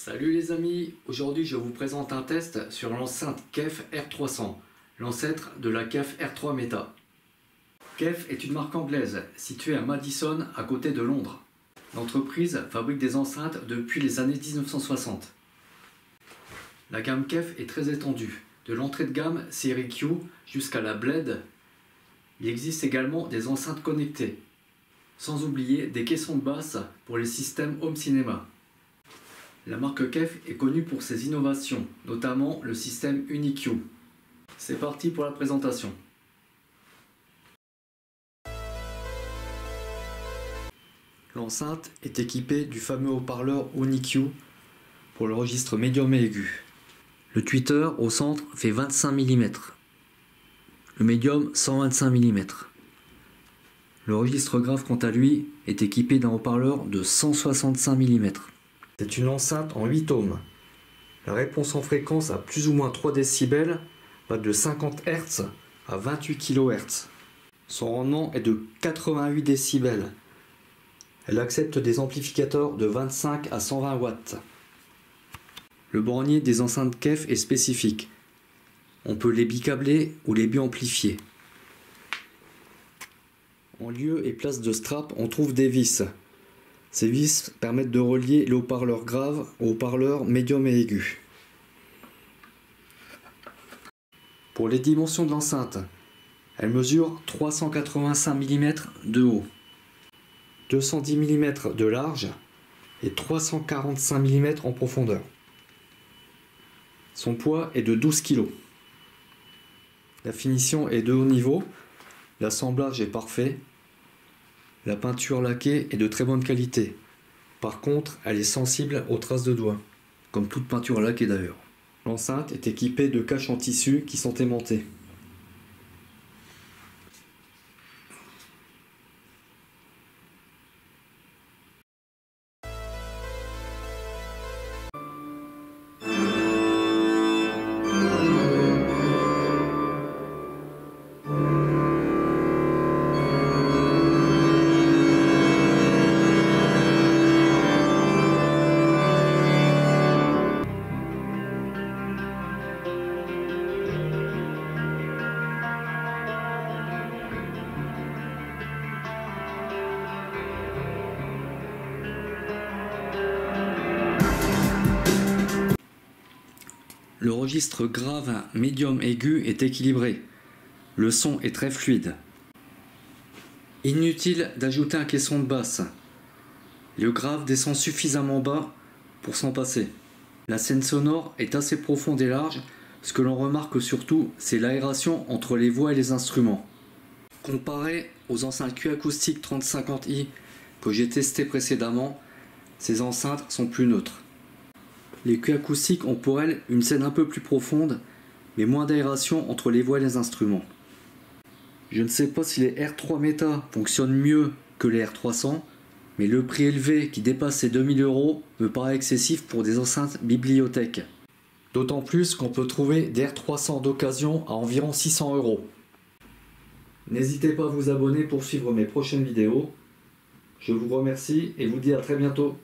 Salut les amis, aujourd'hui je vous présente un test sur l'enceinte KEF R300, l'ancêtre de la KEF R3 Meta. KEF est une marque anglaise située à Madison à côté de Londres. L'entreprise fabrique des enceintes depuis les années 1960. La gamme KEF est très étendue, de l'entrée de gamme série Q jusqu'à la Blade. Il existe également des enceintes connectées, sans oublier des caissons de basse pour les systèmes home cinéma. La marque KEF est connue pour ses innovations, notamment le système UniQ. C'est parti pour la présentation. L'enceinte est équipée du fameux haut-parleur UniQ pour le registre médium et aigu. Le tweeter au centre fait 25 mm. Le médium 125 mm. Le registre grave quant à lui est équipé d'un haut-parleur de 165 mm. C'est une enceinte en 8 ohms. La réponse en fréquence à plus ou moins 3 décibels va de 50 Hz à 28 kHz. Son rendement est de 88 décibels. Elle accepte des amplificateurs de 25 à 120 watts. Le bornier des enceintes KEF est spécifique. On peut les bicabler ou les bi-amplifier. En lieu et place de strap, on trouve des vis. Ces vis permettent de relier le haut-parleur grave au haut-parleur médium et aigu. Pour les dimensions de l'enceinte, elle mesure 385 mm de haut, 210 mm de large et 345 mm en profondeur. Son poids est de 12 kg. La finition est de haut niveau, l'assemblage est parfait. La peinture laquée est de très bonne qualité. Par contre, elle est sensible aux traces de doigts, comme toute peinture laquée d'ailleurs. L'enceinte est équipée de caches en tissu qui sont aimantées. Le registre grave, médium, aigu est équilibré. Le son est très fluide. Inutile d'ajouter un caisson de basse. Le grave descend suffisamment bas pour s'en passer. La scène sonore est assez profonde et large. Ce que l'on remarque surtout, c'est l'aération entre les voix et les instruments. Comparé aux enceintes Q acoustiques 3050i que j'ai testées précédemment, ces enceintes sont plus neutres. Les Q acoustiques ont pour elles une scène un peu plus profonde, mais moins d'aération entre les voix et les instruments. Je ne sais pas si les R3 Meta fonctionnent mieux que les R300, mais le prix élevé qui dépasse les 2000 € me paraît excessif pour des enceintes bibliothèque. D'autant plus qu'on peut trouver des R300 d'occasion à environ 600 €. N'hésitez pas à vous abonner pour suivre mes prochaines vidéos. Je vous remercie et vous dis à très bientôt.